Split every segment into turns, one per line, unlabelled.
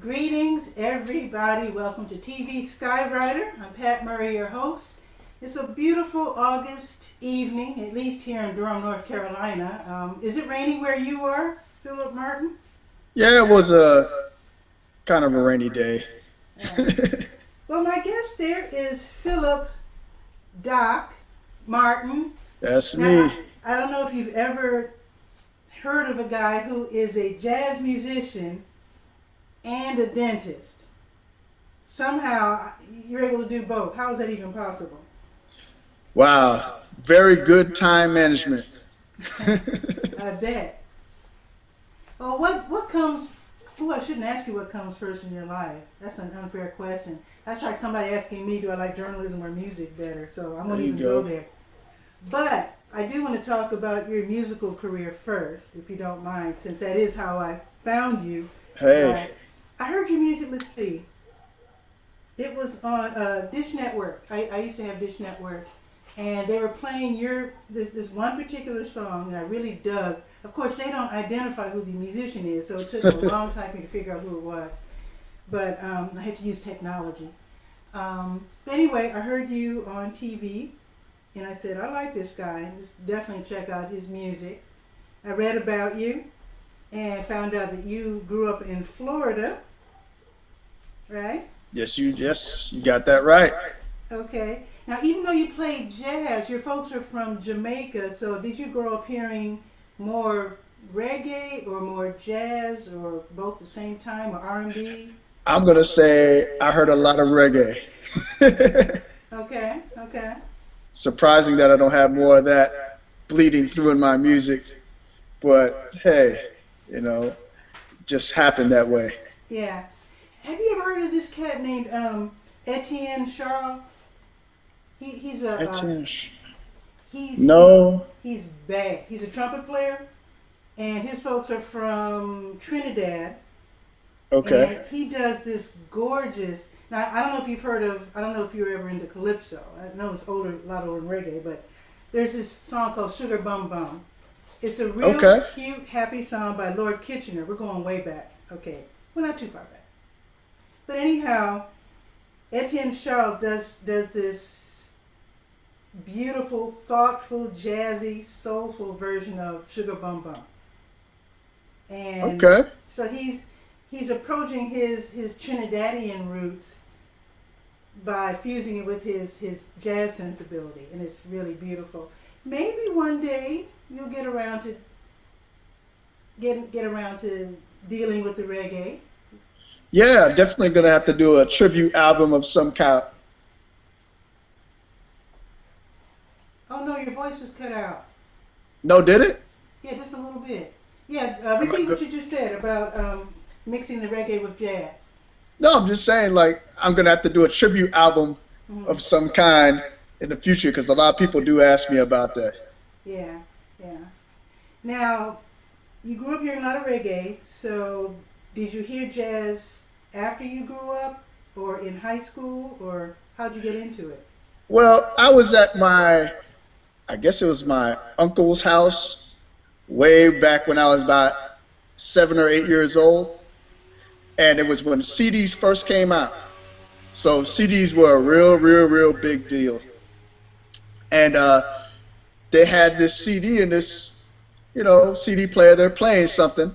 Greetings, everybody. Welcome to TV Skywriter. I'm Pat Murray, your host. It's a beautiful August evening, at least here in Durham, North Carolina. Is it raining where you are, Phillip Martin?
Yeah, it was a kind of a rainy day.
Yeah. Well, my guest there is Phillip Doc Martin.
That's
Now,
me.
I don't know if you've ever heard of a guy who is a jazz musician and a dentist. Somehow you're able to do both. How is that even possible?
Wow, very good time management.
I bet. Well, what comes? Oh, I shouldn't ask you what comes first in your life. That's an unfair question. That's like somebody asking me, do I like journalism or music better? So I won't even go there. But I do want to talk about your musical career first, if you don't mind, since that is how I found you.
Hey.
I heard your music, let's see. It was on Dish Network. I used to have Dish Network. And they were playing this one particular song that I really dug. Of course, they don't identify who the musician is, so it took a long time for me to figure out who it was. But I had to use technology. But anyway, I heard you on TV, and I said, I like this guy. Let's definitely check out his music. I read about you and found out that you grew up in Florida, right?
Yes, you got that right.
Okay. Now, even though you played jazz, your folks are from Jamaica, so did you grow up hearing more reggae or more jazz or both at the same time, or R&B?
I'm gonna say I heard a lot of reggae.
Okay.
Surprising that I don't have more of that bleeding through in my music, but hey, just happened that way.
Yeah. Have you ever heard of this cat named Etienne Charles? He's a
Etienne.
No. He's bad. He's a trumpet player, and his folks are from Trinidad.
Okay.
And he does this gorgeous. Now I don't know if you've heard of. I don't know if you were ever into calypso. I know it's older, a lot older than reggae, but there's this song called Sugar Bum Bum. It's a real cute, happy song by Lord Kitchener. We're going way back. Okay, well, not too far back. But anyhow, Etienne Charles does this beautiful, thoughtful, jazzy, soulful version of Sugar Bum Bum. And so he's approaching his Trinidadian roots by fusing it with his jazz sensibility, and it's really beautiful. Maybe one day you'll get around to dealing with the reggae.
Yeah, definitely gonna have to do a tribute album of some kind.
Oh no, your voice was cut out.
No, did it?
Yeah, just a little bit. Yeah, repeat what you just said about mixing the reggae with jazz.
No, I'm just saying, like, I'm gonna have to do a tribute album of some kind in the future, because a lot of people do ask me about that.
Yeah. Now, you grew up hearing a lot of reggae, so did you hear jazz after you grew up, or in high school, or how'd you get into it?
Well, I was at I guess it was my uncle's house way back when I was about 7 or 8 years old, and it was when CDs first came out. So CDs were a real big deal, and they had this CD in this CD player. They're playing something,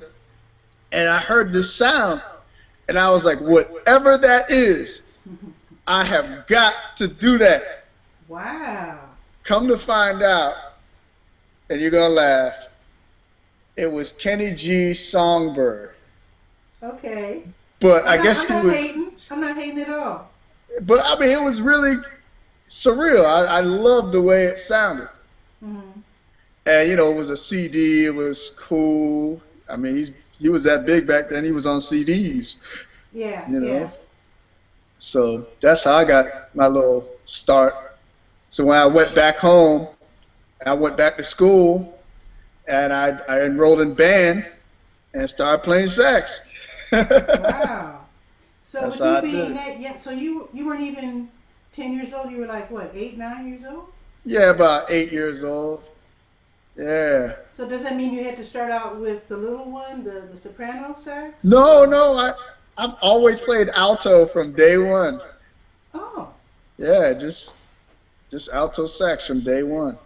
and I heard this sound, and I was like, whatever that is, I have got to do that.
Wow.
Come to find out, and you're gonna laugh, it was Kenny G's Songbird.
Okay.
But I guess he was.
Hating. I'm not hating at all.
But I mean, it was really surreal. I loved the way it sounded.
Mm-hmm.
And it was a CD. It was cool. I mean, he was that big back then. He was on CDs.
Yeah.
Yeah. So that's how I got my little start. So when I went back home, I went back to school, and I enrolled in band and started playing sax.
Wow. So
that's
with you being that, so you weren't even 10 years old. You were like what, 8, 9 years old?
Yeah, about 8 years old. Yeah.
So does that mean you had to start out with the little one, the soprano sax?
No, I've always played alto from day one.
Oh,
Yeah, just alto sax from day one.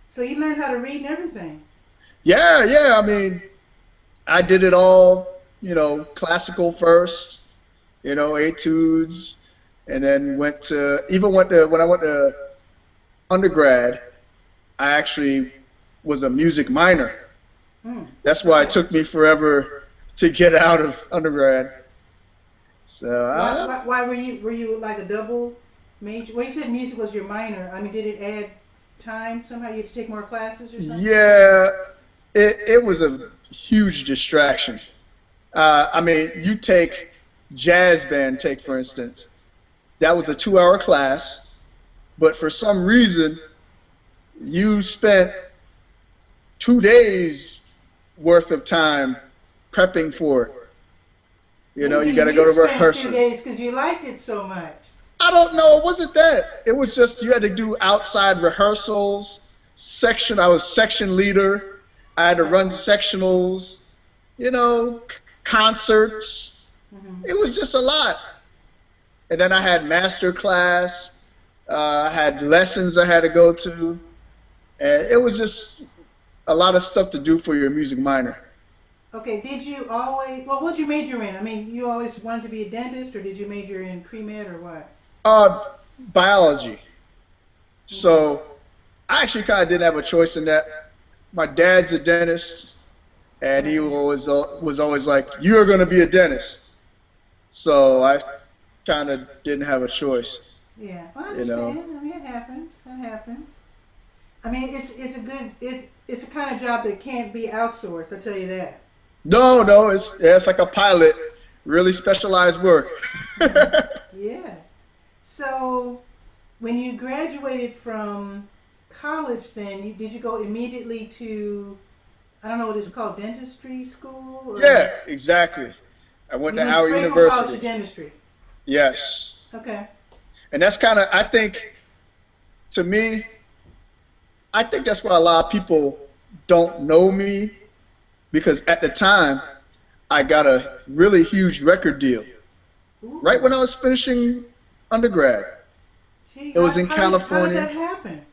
so you learned how to read and everything.
Yeah, yeah. I mean, I did it all, classical first, etudes, and then went to when I went to undergrad, I actually was a music minor.
Hmm.
That's why it
Okay.
took me forever to get out of undergrad. So
Why were you like a double major? Well, you said music was your minor. I mean, did it add time somehow? You had to take more classes or something?
yeah, it was a huge distraction. I mean, you take jazz band, take for instance. That was a 2 hour class, but for some reason, you spent 2 days worth of time prepping for it.
Maybe
You got to go
you
to
spent two
rehearsal.
days because you liked it so much.
I don't know. It wasn't that. It was just you had to do outside rehearsals. Section. I was section leader. I had to run
Oh.
sectionals. Concerts.
Hmm.
It was just a lot. And then I had master class. I had lessons I had to go to, and it was just a lot of stuff to do for your music minor.
Okay, did you always, well, what'd you major in? I mean, you always wanted to be a dentist, or did you major in pre-med or what?
Uh, Biology.
Okay.
So I actually kind of didn't have a choice in that. My dad's a dentist, and he
Okay.
was always like, "You're going to be a dentist." So I kind of didn't have a choice,
Yeah, I
you know.
understand. I mean, it happens. It happens. I mean, it's a good, it's a kind of job that can't be outsourced, I'll tell you that.
No, no, it's like a pilot, really specialized work.
Hmm. Yeah. So, when you graduated from college, then did you go immediately to, I don't know what it's called, dentistry school, or
Yeah, exactly. I went
you
to
went
Howard
straight from college to
University.
dentistry?
Yes.
Okay.
And that's kind of, I think, to me, I think that's why a lot of people don't know me because at the time, I got a really huge record deal right when
Ooh.
I was finishing undergrad.
Gee,
It was in
how did
California.
that happen?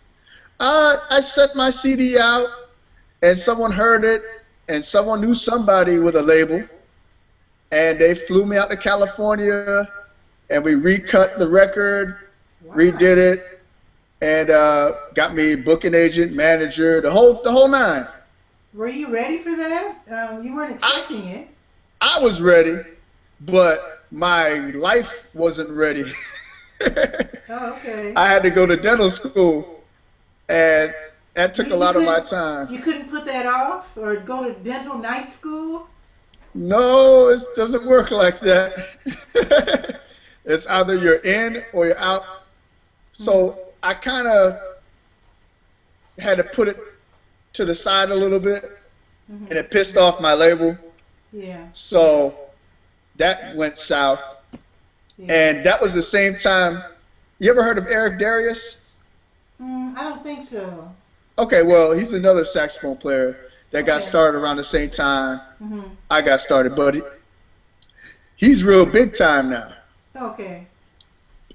I set my CD out and someone heard it and someone knew somebody with a label and they flew me out to California and we recut the record, redid
Wow.
it, and got me booking agent, manager, the whole nine.
Were you ready for that? You weren't
I
expecting it.
I was ready, but my life wasn't ready.
Oh, okay.
I had to go to dental school, and that took a
You
lot of my
couldn't
time.
put that off or go to dental night school?
No, it doesn't work like that. It's either you're in or you're out.
Hmm.
So I kind of had to put it to the side a little bit,
Hmm.
and it pissed off my label.
Yeah. Yeah.
So that went south.
Yeah.
And that was the same time. You ever heard of Eric Darius?
I don't think so.
Okay, well, he's another saxophone player that got
Okay.
started around the same time
Hmm.
I got started, but he's real big time now.
Okay.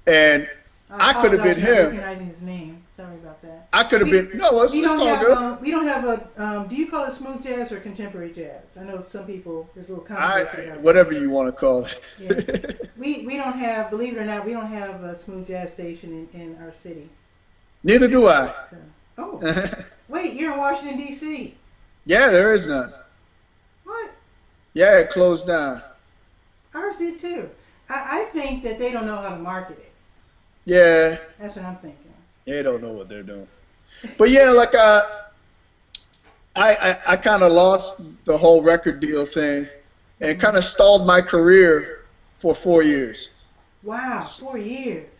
And
I
I could have
apologize
been
for not
him.
recognizing his name. Sorry about that.
I could have
We
been, no,
we
it's
don't
all
have
good.
we don't have a do you call it smooth jazz or contemporary jazz? I know some people there's a little controversy out there.
Whatever you want to call
Yeah.
it.
We don't have, believe it or not, we don't have a smooth jazz station in our city.
Neither do I.
So, oh, wait, you're in Washington D.C.
Yeah, there is none.
What?
Yeah, it closed down.
Ours did too. I think that they don't know how to market it.
Yeah,
That's what I'm thinking.
they don't know what they're doing. But yeah, like I kind of lost the whole record deal thing, and it kind
Hmm.
of stalled my career for 4 years.
Wow, 4 years.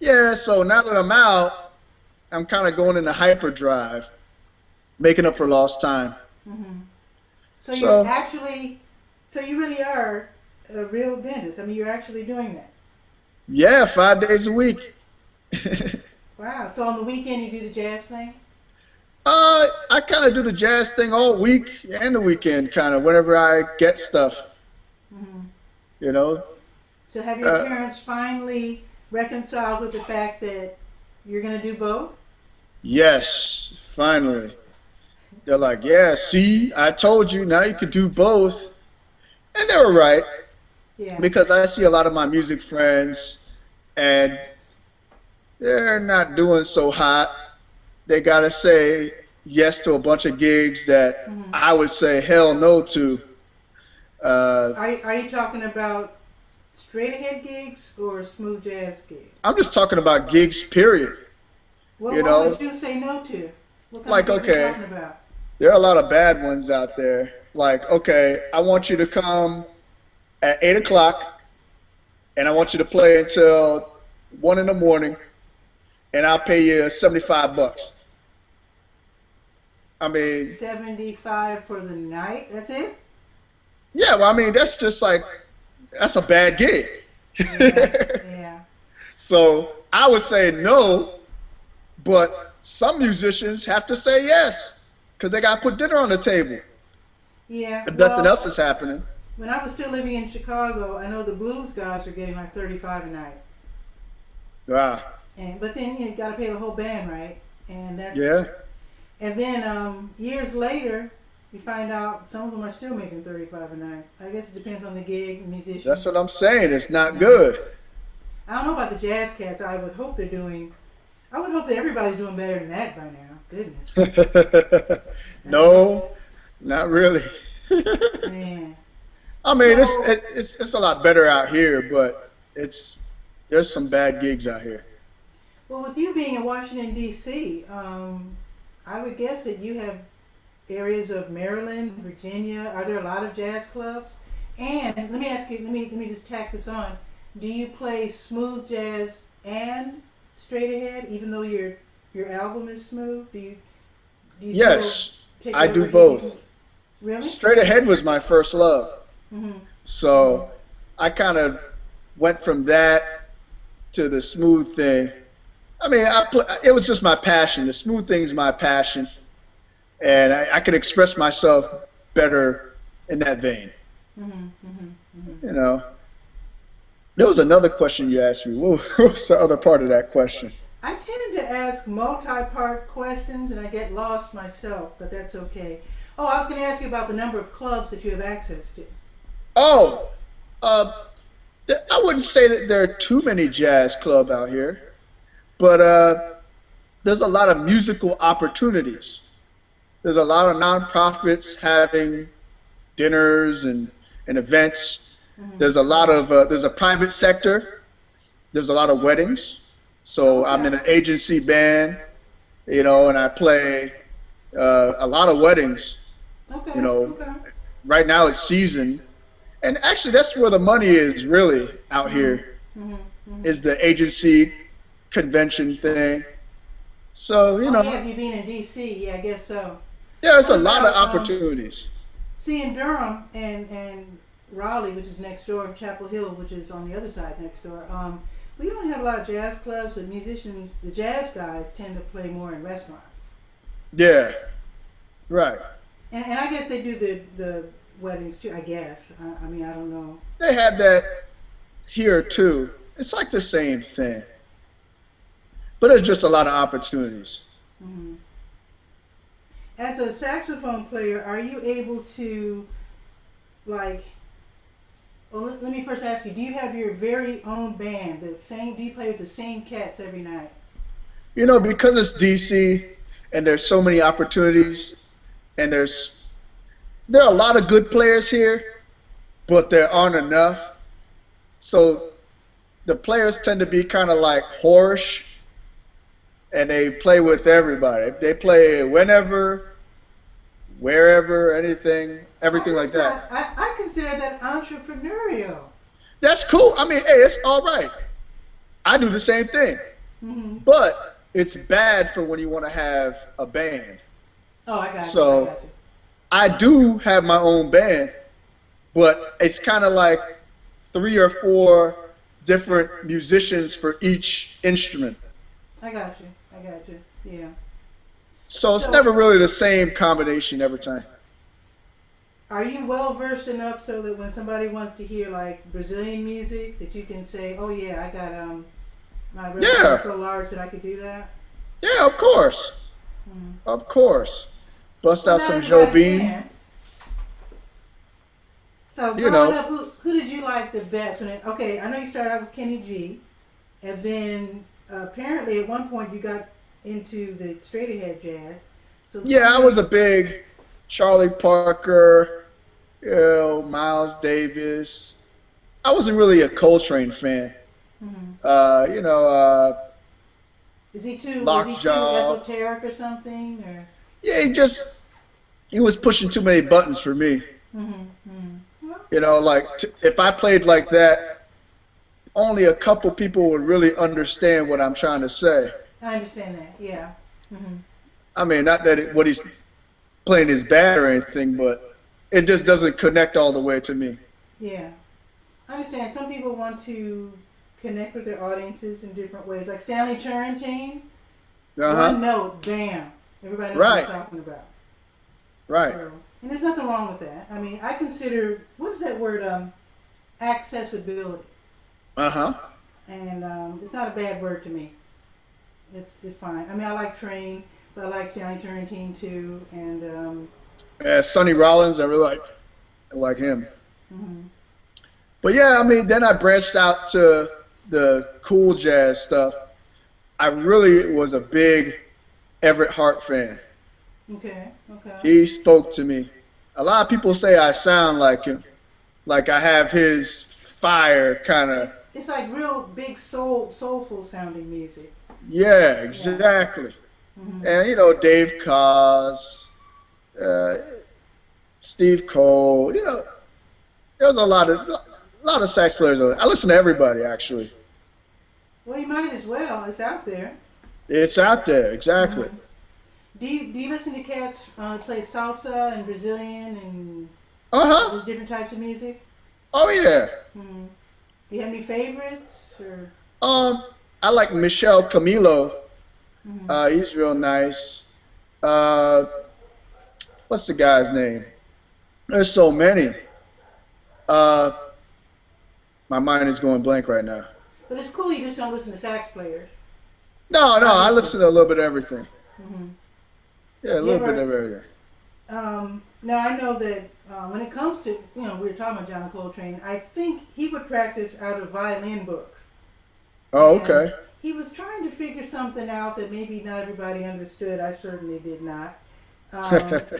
Yeah, so now that I'm out, I'm kind of going into hyperdrive, making up for lost time.
Hmm. So you're
So
actually, so you really are a real dentist. I mean, you're actually doing that.
yeah, 5 days a week.
Wow. So on the weekend you do the jazz thing.
I kind of do the jazz thing all week and the weekend, kind of whenever I get stuff.
Hmm.
You know,
So have your
uh,
parents finally reconciled with the fact that you're going to do both?
yes, finally. They're like, yeah, see, I told you, now you could do both. And they were right
Yeah.
because I see a lot of my music friends and they're not doing so hot. They got to say yes to a bunch of gigs that
Hmm.
I would say hell no to. Uh,
Are you talking about straight ahead gigs or smooth jazz gigs?
I'm just talking about gigs, period.
Well,
You
what would
know,
you say no to? What kind of
like,
gigs are you
okay,
talking about?
there are a lot of bad ones out there. Like, okay, I want you to come at 8 o'clock and I want you to play until 1 in the morning and I'll pay you $75. I mean,
75 for the night? That's it?
yeah, well, I mean, that's just like, that's a bad gig.
Yeah, yeah.
So I would say no, but some musicians have to say yes because they got to put dinner on the table
Yeah,
if nothing
well,
else is happening.
when I was still living in Chicago, I know the blues guys are getting like 35 a night.
Wow.
And but then you got to pay the whole band, right? And that's
Yeah,
and then years later, you find out some of them are still making 35 a night. I guess it depends on the gig, the musician.
that's what I'm saying. It's not
Uh,
good.
I don't know about the jazz cats. I would hope they're doing. I would hope that everybody's doing better than that by now. Goodness,
No,
that's
not really.
man.
I mean,
So,
it's a lot better out here, but it's there's some bad gigs out here.
well, with you being in Washington D.C., I would guess that you have areas of Maryland, Virginia. Are there a lot of jazz clubs? And let me ask you. Let me just tack this on. Do you play smooth jazz and straight ahead, even though your album is smooth? Do you still
Yes,
take
I
whatever
do
gig you can?
both.
Really?
Straight ahead was my first love,
Mhm. Mhm.
so I kind of went from that to the smooth thing. I mean, it was just my passion. The smooth thing is my passion, and I could express myself better in that vein.
Mhm. Mhm. Mhm.
You know, there was another question you asked me. What was the other part of that question?
I tend to ask multi-part questions and I get lost myself, but that's okay. Oh, I was going to ask you about the number of clubs that you have access to.
Oh, uh, I wouldn't say that there are too many jazz club out here, but there's a lot of musical opportunities. There's a lot of nonprofits having dinners and events.
Mhm.
There's a lot
Mhm.
of there's a private sector. There's a lot of weddings.
Oh,
So I'm
okay.
in an agency band, and I play a lot of weddings. You
Okay.
know,
Okay.
right now it's season, and actually that's where the money is really out
Mhm.
here
Mhm. Mhm.
is the agency convention thing. So
Oh yeah, if you've been in D.C., yeah, I guess so.
yeah, there's
What
a lot of
about
opportunities.
see in Durham and Raleigh, which is next door, and Chapel Hill, which is on the other side next door. We don't have a lot of jazz clubs. The musicians, the jazz guys, tend to play more in restaurants.
Yeah, right.
And I guess they do the weddings too. I guess. I mean, I don't know.
They have that here too. It's like the same thing, but there's just a lot of opportunities.
Hmm. As a saxophone player, are you able to like? Well, let me first ask you: do you have your very own band? The same? Do you play with the same cats every night?
Because it's DC and there's so many opportunities and there are a lot of good players here, but there aren't enough. So the players tend to be kind of like whorish and they play with everybody. They play whenever, wherever, everything like
That's
that.
not. I consider that entrepreneurial.
That's cool. I mean, hey, it's all right. I do the same thing,
Hmm.
but it's bad for when you want to have a band.
Oh, I got you. I
So
got you.
I do have my own band, but it's kind of like three or four different musicians for each instrument.
I got you. I got you. Yeah.
So it's
So
never really the same combination every time.
Are you well versed enough so that when somebody wants to hear like Brazilian music, that you can say, "Oh yeah, I got my repertoire is
Yeah,
so large that I could do that."
yeah, of course,
Hmm.
of course. Bust
Well,
out
not
some
everybody
Jobim,
can. So
you
growing
know.
up, who did you like the best? Okay, I know you started out with Kenny G, and then apparently at one point you got into the straight ahead jazz. So
Yeah,
tell
I was
me.
a big Charlie Parker, Miles Davis. I wasn't really a Coltrane fan.
Hmm.
You know,
Is he too? Was he too
Lockjaw.
esoteric or something? Or.
Yeah, he was pushing too many buttons for me.
Hmm. Hmm. Well,
Like if I played like that, only a couple people would really understand what I'm trying to say.
I understand that. Yeah. Hmm.
I mean, not that what he's playing is bad or anything, but it just doesn't connect all the way to me.
Yeah. I understand. Some people want to connect with their audiences in different ways. Like Stanley Turrentine,
Uh
one
huh.
note, bam, everybody knows what he's
Right.
talking about.
Right.
So, and there's nothing wrong with that. I mean, I consider what's that word? Accessibility,
Uh huh.
and it's not a bad word to me. It's fine. I mean, I like Train, but I like Stanley Turrentine too, and
Sonny Rollins, I like him.
mhm.
But yeah, I mean, then I branched out to the cool jazz stuff. I really was a big Everett Hart fan.
Okay, okay.
He spoke to me. A lot of people say I sound like him, like I have his fire kind of.
It's like real big soulful sounding music.
Yeah,
Yeah.
exactly.
Hmm.
And Dave Koz, uh, Steve Cole. There's a lot of sax players. I listen to everybody actually.
Well, you might as well. It's out there.
It's out there, exactly.
Hmm. Do you listen to cats play salsa and Brazilian and
Uh
all those
huh.
different types of music?
Oh yeah.
Hmm. Do you have any favorites or?
Um, I like Michel Camilo.
Hmm.
He's real nice. Uh, what's the guy's name? There's so many. Uh, my mind is going blank right now.
But it's cool. You just don't listen to sax players,
No, no, I
obviously.
listen to a little bit of everything.
Hmm.
Yeah, a
You
little bit
ever?
of everything.
Now I know that when it comes to we were talking about John Coltrane. I think he would practice out of violin books,
Oh,
and
okay.
he was trying to figure something out that maybe not everybody understood. I certainly did not.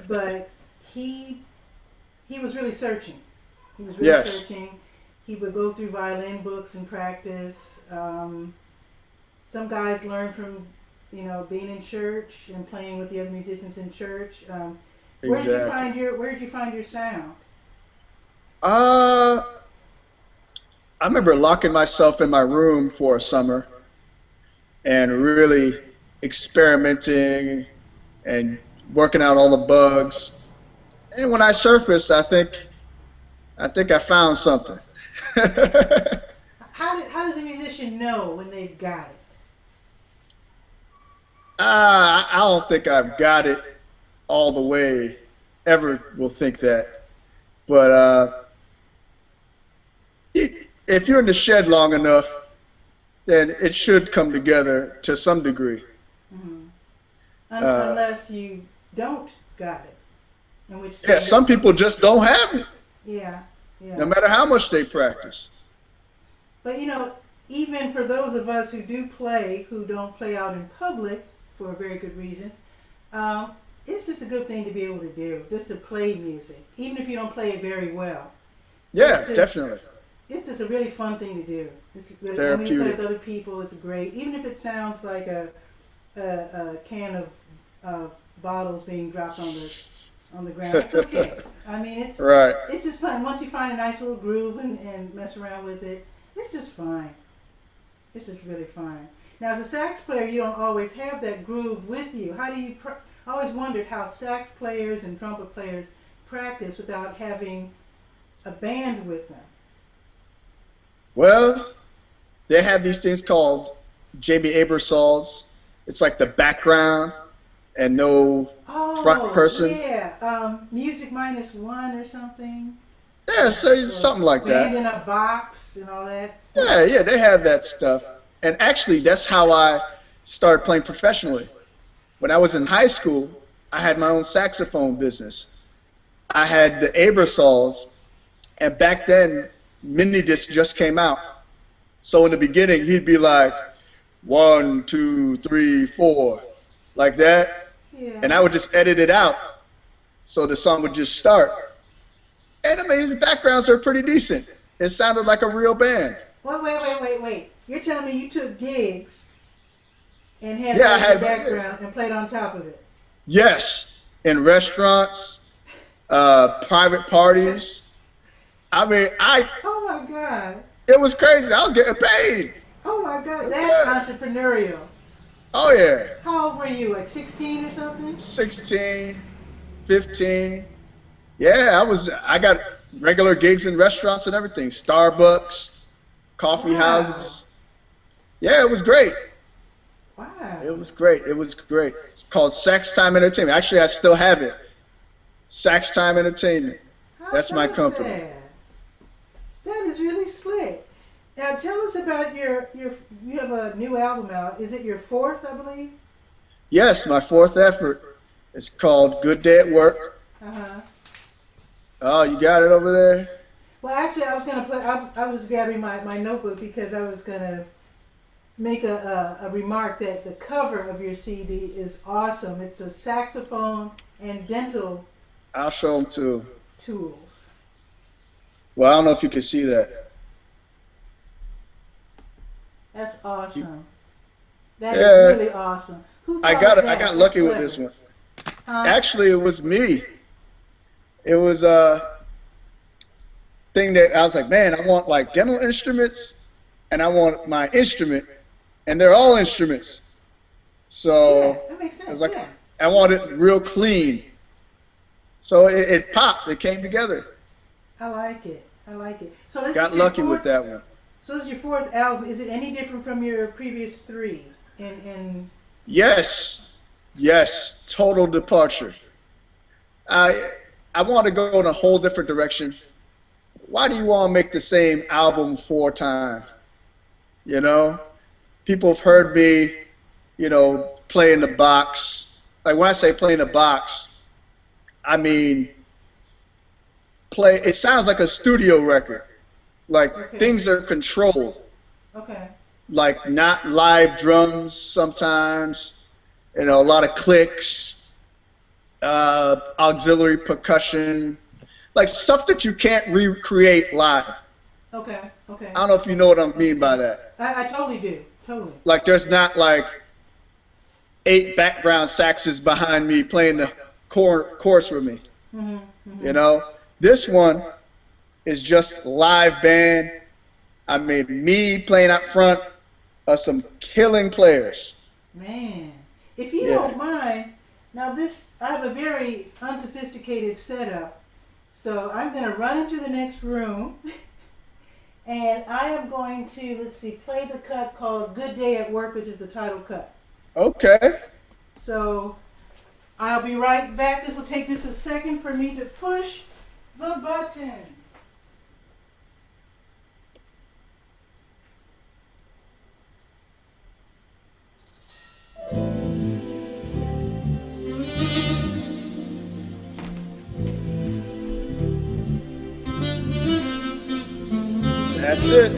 But he he was really searching. He was really
Yes,
searching. He would go through violin books and practice. Some guys learn from being in church and playing with the other musicians in church.
exactly.
Where did you find your sound?
Uh, I remember locking myself in my room for a summer and really experimenting and working out all the bugs. And when I surfaced, I think I found something.
How does a musician know when they've got it?
I don't think I've got it all the way. Ever will think that, but if you're in the shed long enough, then it should come together to some degree.
Hmm.
Uh,
Unless you don't got it, in which
yeah, some
case,
people just don't have it,
yeah,
no
yeah.
matter how much they practice.
But even for those of us who do play, who don't play out in public for very good reasons, um, it's just a good thing to be able to do, just to play music, even if you don't play it very well.
Yeah,
It's just
definitely
it's just a really fun thing to do. And when you play with
therapeutic.
other people, it's great. Even if it sounds like a can of bottles being dropped on the ground, it's okay. I mean,
Right.
it's just fun. Once you find a nice little groove and mess around with it, it's just fine. It's just really fine. Now, as a sax player, you don't always have that groove with you. How do you? I always wondered how sax players and trumpet players practice without having a band with them.
Well, they have these things called Jamie Aebersols. It's like the background, and no front
Oh,
person.
yeah. Music minus one or something.
Yeah, so
Or
something like
band
that.
in a box and all that.
Yeah, yeah, they have that stuff. And actually, that's how I started playing professionally. When I was in high school, I had my own saxophone business. I had the Abersols, and back then, mini discs just came out. So in the beginning, he'd be like, 1, 2, 3, 4, like that. And I
Yeah.
would just edit it out. So the song would just start. And I mean, his backgrounds are pretty decent. It sounded like a real band.
Wait. You're telling me you took gigs and had
Yeah,
that
I
as your
had,
background and played on top of it?
yes, in restaurants, private parties. I mean,
Oh my God.
it was crazy. I was getting paid.
Oh my God.
It was
That's
good.
entrepreneurial.
Oh, yeah.
How old were you? Like 16 or something?
16, 15. Yeah, I got regular gigs in restaurants and everything. Starbucks, coffee
Wow.
houses. Yeah, it was great.
Wow.
It was great. It was great. It's called Sax Time Entertainment. Actually, I still have it. Sax Time Entertainment.
How
That's my
about
company.
that? That is really slick. Now tell us about your you have a new album out. Is it your fourth, I believe?
Yes, my fourth effort. It's called Good Day at Work.
Uh-huh.
Oh, you got it over there?
Well, actually, I was gonna play. I was grabbing my notebook because I was gonna make a remark that the cover of your CD is awesome. It's a saxophone and dental
I'll show them too.
tools.
Well, I don't know if you can see that.
That's
You,
awesome. That is
yeah,
really awesome. Who
I
thought of
I
that?
got
That's
lucky with this
clever.
one.
Huh?
Actually, it was me. It was a thing that I was like, man, I want like dental instruments, and I want my instrument, and they're all instruments.
Yeah,
So
that makes
it was
sense.
like
Yeah.
I want it real clean. So it popped. It came together.
I like it. I like it. So this
Got
is your
lucky with
fourth.
that one.
So this is your fourth album. Is it any different from your previous three? In
Yes, yes, total departure. I I want to go in a whole different direction. Why do you want to make the same album 4 times? You know, people have heard me, play in the box. Like when I say play in the box, I mean play. It sounds like a studio record. Like
okay,
things are controlled.
okay,
Like not live drums sometimes. A lot of clicks, auxiliary percussion, like stuff that you can't recreate live.
okay.
I don't know if you know what I mean by that.
I totally do. Totally.
Like there's not like 8 background saxes behind me playing the chorus with me.
Mhm.
You
Mhm.
know, this one is just live band. I mean, me playing up front of some killing players.
Man, if you
Yeah.
don't mind, now this I have a very unsophisticated setup, so I'm gonna run into the next room, and I am going to play the cut called "Good Day at Work," which is the title cut.
Okay.
So I'll be right back. This will take just a second for me to push the button.
That's it.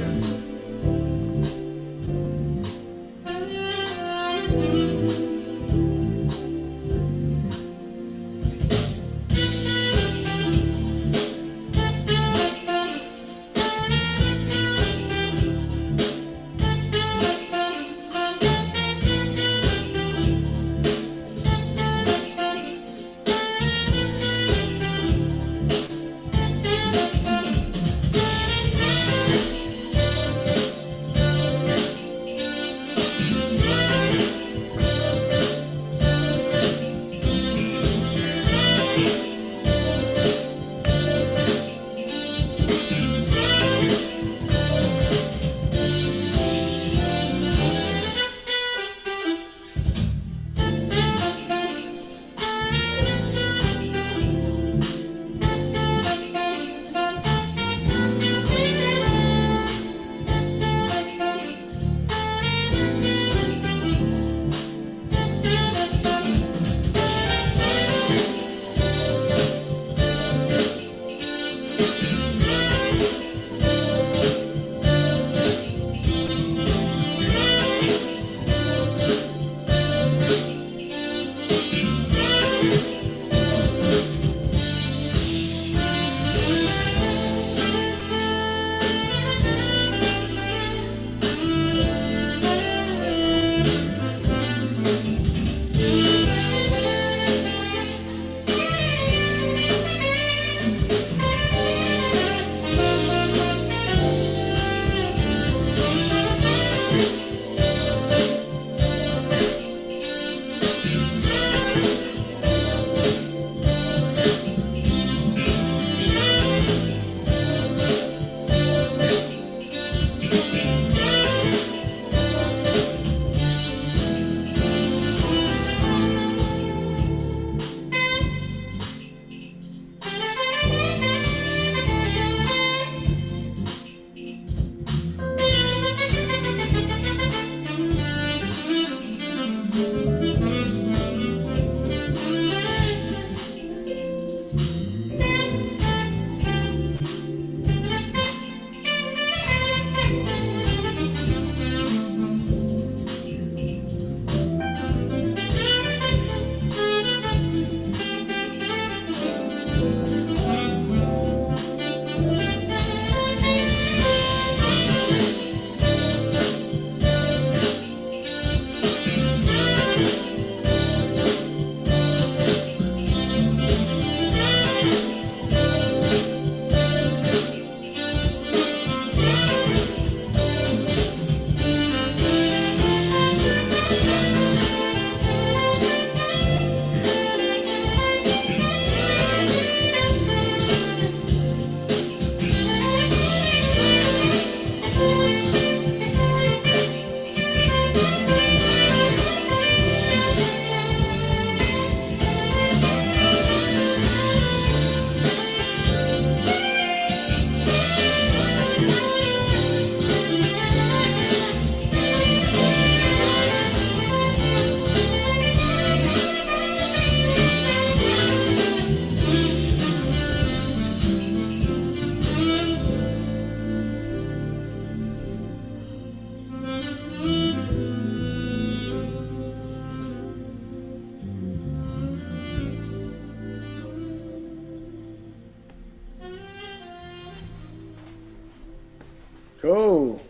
go.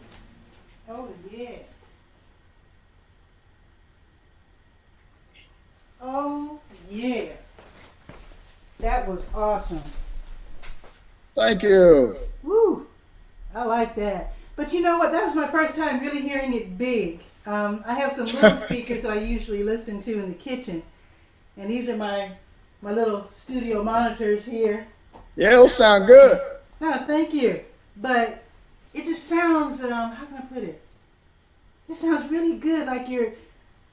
Oh yeah. Oh yeah. That was awesome.
Thank you.
Woo. I like that. But you know what? That was my first time really hearing it big. I have some little speakers that I usually listen to in the kitchen, and these are my little studio monitors here.
Yeah, it'll sound good.
No, thank you. But it just sounds. How can I put it? It sounds really good. Like you're.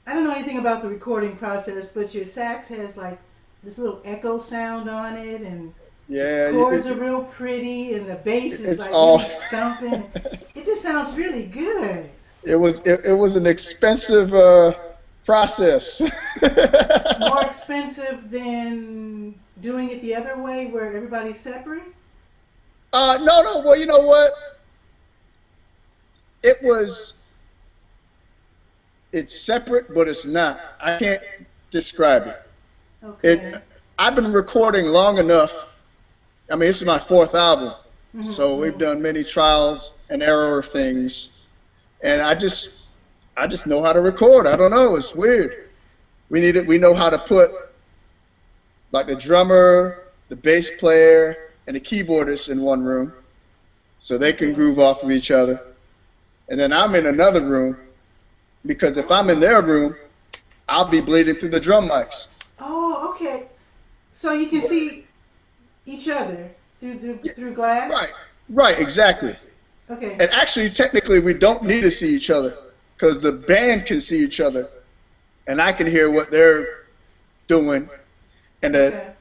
I don't know anything about the recording process, but your sax has like this little echo sound on it, and
Yeah,
chords are real pretty, and the bass is
it's
like
all.
really thumping. It just sounds really good.
It was an expensive process.
More expensive than doing it the other way, where everybody's separate.
No, no. Well, you know what? It was. It's separate, but it's not. I can't describe it.
Okay.
I've been recording long enough. I mean, this is my fourth album, so we've
Mm-hmm.
done many trials and error things, and I just know how to record. I don't know. It's weird. We know how to put like the drummer, the bass player, and the keyboardist in one room, so they can
Okay.
groove off of each other. And then I'm in another room because if I'm in their room, I'll be bleeding through the drum mics.
Oh, okay. So you can see each other through glass.
Right, right, exactly.
Okay.
And actually, technically, we don't need to see each other because the band can see each other, and I can hear what they're doing, and
Okay.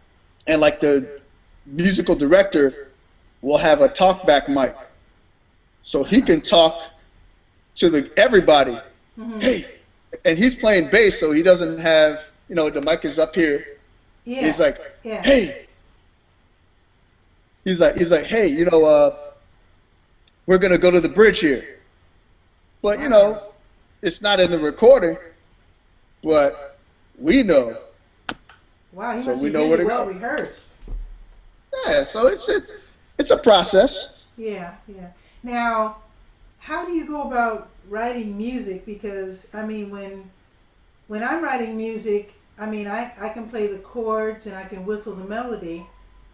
like the musical director will have a talkback mic, so he can talk to the everybody.
Mm-hmm.
Hey, and he's playing bass, so he doesn't have the mic is up here.
Yeah.
He's like,
Yeah.
hey, he's like, hey, we're gonna go to the bridge here, but
Wow.
it's not in the recording, but we know,
Wow. He
so
must
we
be
know where
really
to
well
go.
rehearsed.
Yeah, so it's a process.
Yeah. Yeah. Now, how do you go about writing music? Because I mean, when I'm writing music, I mean, I can play the chords and I can whistle the melody.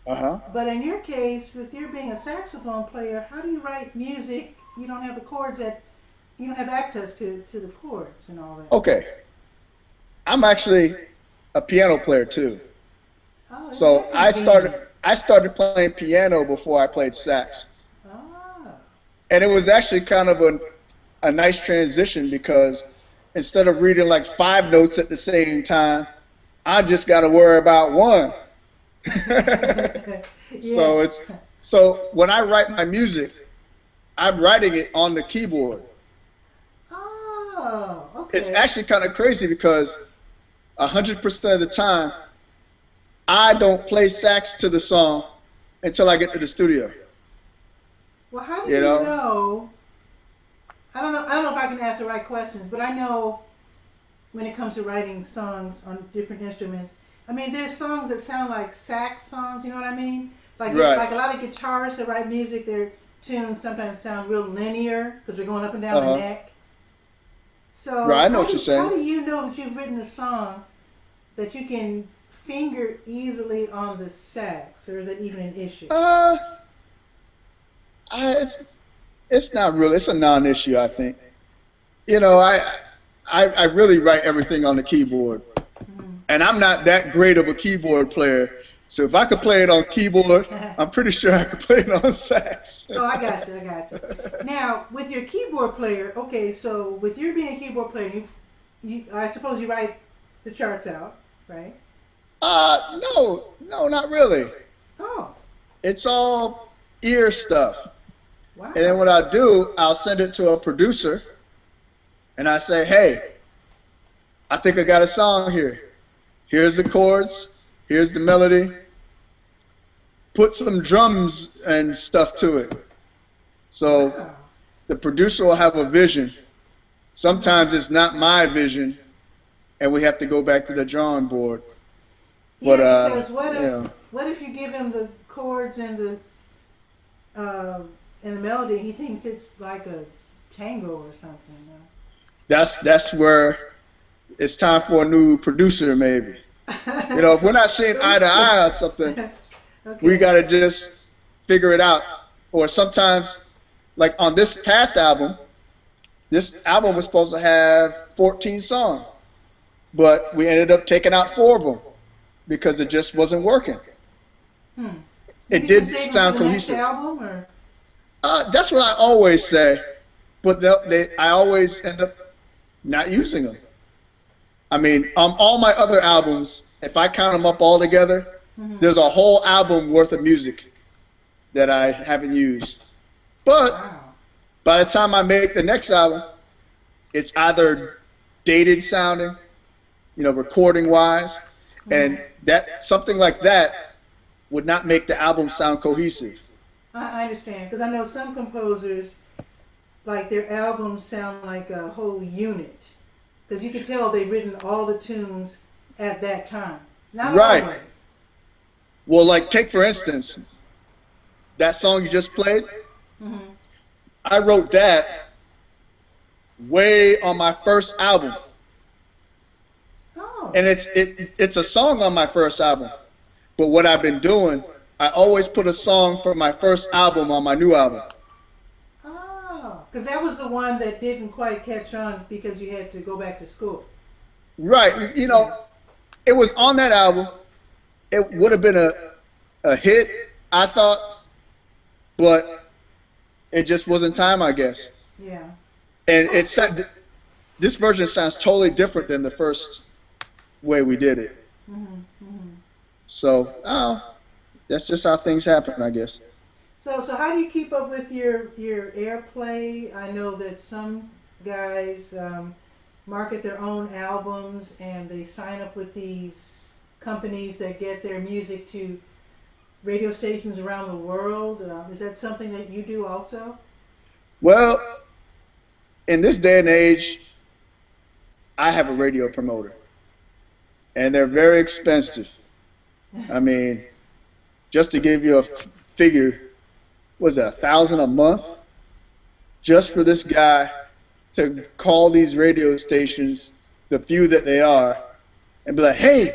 Uh-huh.
But in your case, with you being a saxophone player, how do you write music? You don't have the chords that you don't have access to the chords and all that.
Okay, I'm actually a piano player too.
Oh, isn't
So
that
I started
convenient?
I started playing piano before I played sax,
Ah,
and it was actually kind of a nice transition because instead of reading like five notes at the same time, I just got to worry about one.
yeah.
So when I write my music, I'm writing it on the keyboard.
Oh,
It's
okay.
actually kind of crazy because 100% of the time I don't play sax to the song until I get to the studio.
Well, how do
You
you
know?
know? I don't know. I don't know if I can ask the right questions, but I know when it comes to writing songs on different instruments. I mean, there's songs that sound like sax songs. You know what I mean?
Right.
Like a lot of guitarists that write music, their tunes sometimes sound real linear because they're going up and down the
Uh-huh.
neck. So
Right. I know what you're
how
saying.
do you know that you've written a song that you can finger easily on the sax, or is it even an issue?
Uh, it's not really. It's a non-issue, I think. You know, I really write everything on the keyboard, and I'm not that great of a keyboard player. So if I could play it on keyboard, I'm pretty sure I could play it on sax.
Oh, I got you. I got you. Now, with your keyboard player, okay, so with you being a keyboard player, I suppose you write the charts out, right?
No, no, not really.
Oh,
It's all ear stuff. And then
wow.
what I do, I'll send it to a producer, and I say, hey, I think I got a song here. Here's the chords. Here's the melody. Put some drums and stuff to it. So
Wow.
the producer will have a vision. Sometimes it's not my vision, and we have to go back to the drawing board. But
Yeah, because
you know,
what if you give him the chords and the in the melody. He thinks it's like a tango or something.
That's where it's time for a new producer, maybe. If we're not seeing eye to eye on something, we
Okay.
got to just figure it out. Or sometimes, like on this album was supposed to have 14 songs, but we ended up taking out 4 of them because it just wasn't working.
Hmm.
It
Maybe you can
did
save them for
sound
the next
cohesive.
album, or
That's what I always say, but I always end up not using them. I mean, all my other albums, if I count them up all together,
hmm.
there's a whole album worth of music that I haven't used. But
Wow.
by the time I make the next album, it's either dated sounding, recording wise,
hmm.
and that something like that would not make the album sound cohesive.
I understand because I know some composers like their albums sound like a whole unit because you can tell they've written all the tunes at that time. Not
Right.
always.
Well, like take for instance that song you just played.
hmm.
I wrote that way on my first album,
Oh.
and it's a song on my first album. But what I've been doing, I always put a song from my first album on my new album.
Oh. Because that was the one that didn't quite catch on because you had to go back to school.
Right.
Yeah.
It was on that album. It would have been a hit, I thought, but it just wasn't time, I guess.
Yeah.
And this version sounds totally different than the first way we did it.
hmm hmm.
So, that's just how things happen, I guess.
So how do you keep up with your airplay? I know that some guys market their own albums and they sign up with these companies that get their music to radio stations around the world. Is that something that you do also?
Well, in this day and age, I have a radio promoter, and they're very expensive. I mean, just to give you a figure, was it 1,000 a month just for this guy to call these radio stations, the few that they are, and be like, hey,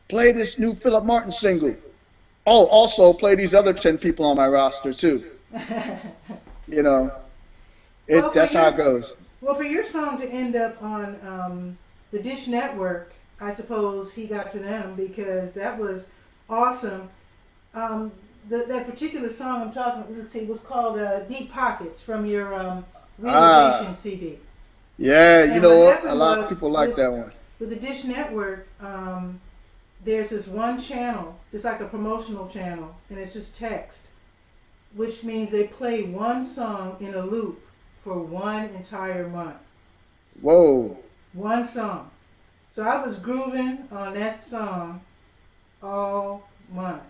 play this new Phillip Martin single. Oh, also play these other 10 people on my roster too. You know,
Well,
that's how it goes.
well, for your song to end up on the Dish Network, I suppose he got to them because that was awesome. That particular song I'm talking, let's see, was called Deep Pockets from your Realization CD.
Yeah, you
And
know
what
what? A
happened
lot of
was
people like that one.
with the Dish Network, there's this one channel. It's like a promotional channel, and it's just text, which means they play one song in a loop for one entire month.
Whoa.
One song. So I was grooving on that song all month.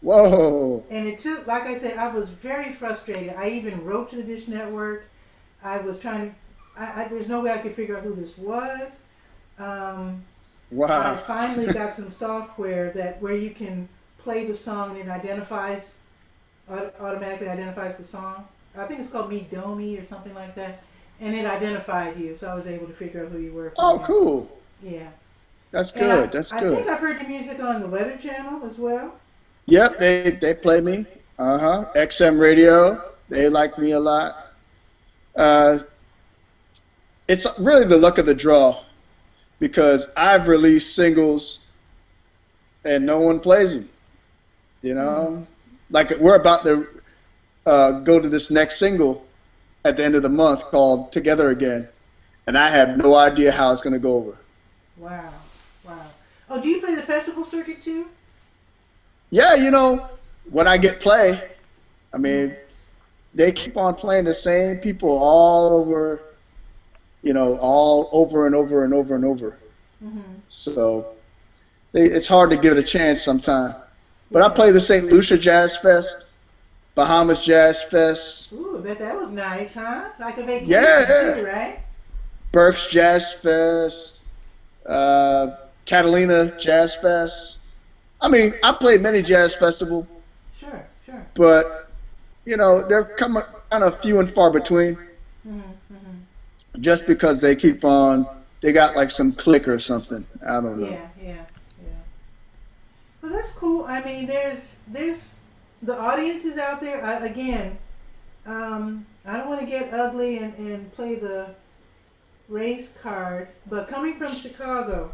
Whoa.
And it took, like I said, I was very frustrated. I even wrote to the Dish Network. I was trying to, there's no way I could figure out who this was. I
Wow.
finally got some software where you can play the song and it automatically identifies the song. I think it's called Me Domi or something like that. And it identified you, so I was able to figure out who you were.
Oh, cool.
Yeah.
That's
And
good. That's
I think
good.
I've heard your music on the Weather Channel as well.
Yep, they play me. XM Radio, they like me a lot. Uh, it's really the luck of the draw because I've released singles and no one plays them. You know, like we're about to go to this next single at the end of the month called Together Again, and I have no idea how it's going to go over.
Wow. Wow. Oh, do you play the festival circuit too?
Yeah, when I get play, I mean, they keep on playing the same people all over, all over and over and over and over.
Mm-hmm.
So it's hard to give it a chance sometimes. But I
Yeah.
play the St. Lucia Jazz Fest, Bahamas Jazz Fest,
Ooh, I bet that was nice, huh? Like a vacation
Yeah.
too, right?
Berks Jazz Fest, Catalina Jazz Fest. I mean, I played many jazz festivals,
Sure, sure.
but they're kind of few and far between,
Hmm. Hmm.
just because they keep on. They got like some click or something. I don't know.
Yeah, yeah, yeah. Well, that's cool. I mean, there's the audience is out there. Again, I don't want to get ugly and play the race card, but coming from Chicago,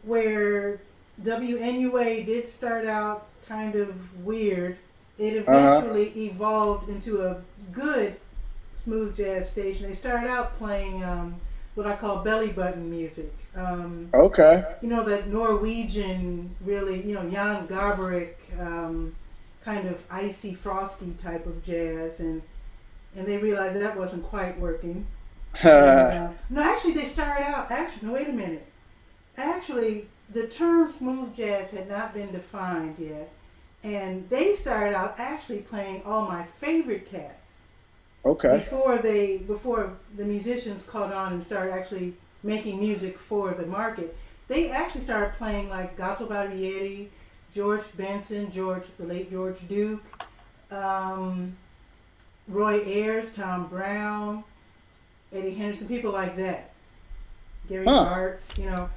where WNUA did start out kind of weird, it
Uh huh.
eventually evolved into a good smooth jazz station. They started out playing what I call belly button music.
Okay.
That Norwegian, really, Jan Garbarek, kind of icy, frosty type of jazz, and they realized that wasn't quite working. And no, actually, they started out. Actually, no, wait a minute. Actually, the term smooth jazz had not been defined yet, and they started out actually playing all my favorite cats
Okay.
before the musicians caught on and started actually making music for the market. They actually started playing like Gato Barbieri, George Benson, the late George Duke, um, Roy Ayers, Tom Brown, Eddie Henderson, people like that. Gary
Huh.
Bartz,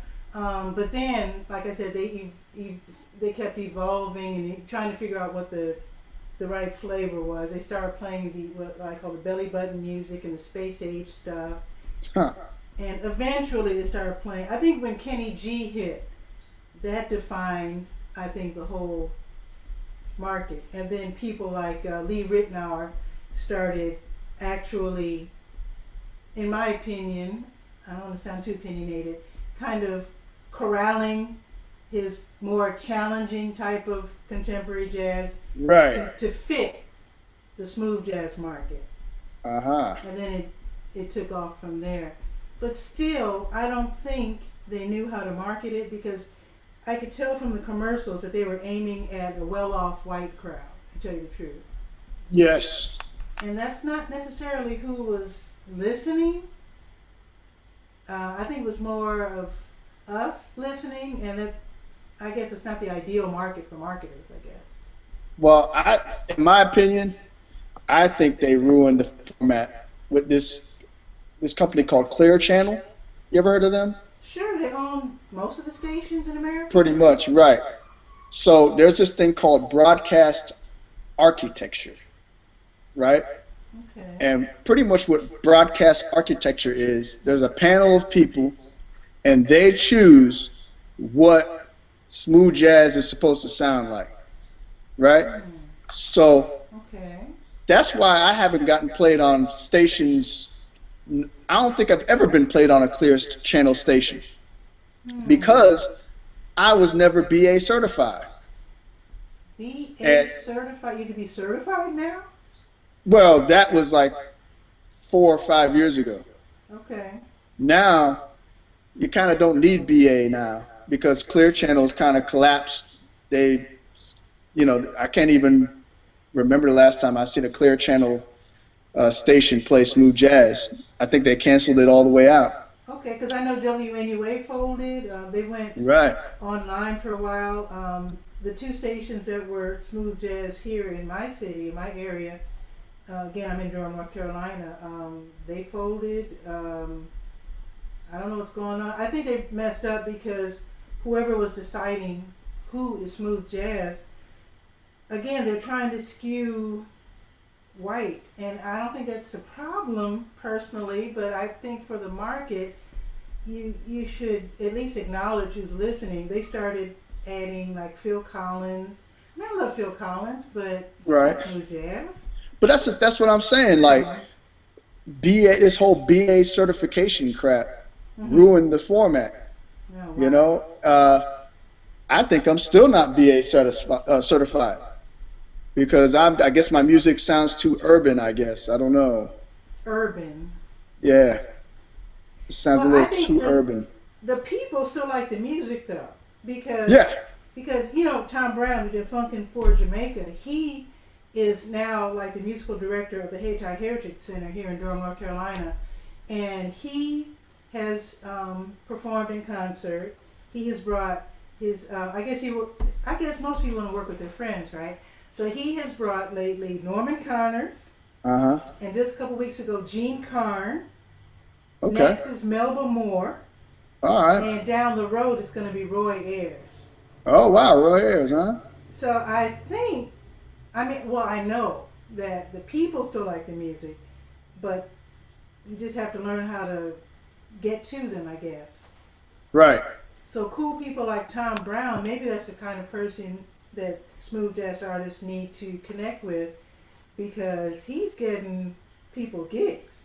but then, like I said, they kept evolving and trying to figure out what the right flavor was. They started playing what I call the belly button music and the space age stuff,
Huh.
and eventually they started playing. I think when Kenny G hit, that defined, I think, the whole market, and then people like Lee Ritenour started actually, in my opinion, I don't want to sound too opinionated, kind of corralling his more challenging type of contemporary jazz
Right.
to fit the smooth jazz market.
Uh huh.
And then it took off from there. But still, I don't think they knew how to market it, because I could tell from the commercials that they were aiming at a well off white crowd, to tell you the truth.
Yes.
And that's not necessarily who was listening. I think it was more of us listening, and that I guess it's not the ideal market for marketers, I guess.
Well, in my opinion, I think they ruined the format with this company called Clear Channel. You ever heard of them?
Sure, they own most of the stations in America.
Pretty much, right. So there's this thing called broadcast architecture, right?
Okay.
And pretty much what broadcast architecture is, there's a panel of people and they choose what smooth jazz is supposed to sound like, right?
Hmm.
So
Okay.
that's why I haven't gotten played on stations. I don't think I've ever been played on a clear channel station
Hmm.
because I was never BA certified.
BA
And
certified. You could be certified now.
well, that was like 4 or 5 years ago.
Okay.
Now you kind of don't need BA now because clear channels kind of collapsed. They, I can't even remember the last time I seen a clear channel station play smooth jazz. I think they canceled it all the way out.
Okay, because I know WNUA folded. They went
Right.
online for a while. The two stations that were smooth jazz here in my city, in my area, again, I'm in Durham, North Carolina. They folded. I don't know what's going on. I think they messed up because whoever was deciding who is smooth jazz, again, they're trying to skew white, and I don't think that's a problem personally. But I think for the market, you should at least acknowledge who's listening. They started adding like Phil Collins. I mean, I love Phil Collins, but it's
Right.
not smooth jazz.
But that's what I'm saying. Like
Uh-huh.
BA, this whole BA certification crap
Mm-hmm.
ruined the format.
Oh
You
wow.
know, uh, I think I'm still not BA certified because I guess my music sounds too urban. I guess I don't know.
Urban.
Yeah, it sounds a
Well, I
little
think
too urban.
the people still like the music though,
Yeah.
because Tom Brown, who did Funkin' for Jamaica, he is now like the musical director of the Hayti Heritage Center here in Durham, North Carolina, and he has performed in concert. He has brought his. I guess most people want to work with their friends, right? So he has brought lately Norman Connors,
Uh-huh.
and just a couple weeks ago, Gene Carn.
Okay.
Next is Melba Moore,
All right.
and down the road it's going to be Roy Ayers.
Oh wow, Roy Ayers, huh?
So I think, I mean, well, I know that the people still like the music, but you just have to learn how to get to them, I guess.
Right.
So cool people like Tom Brown, maybe that's the kind of person that smooth jazz artists need to connect with, because he's getting people gigs.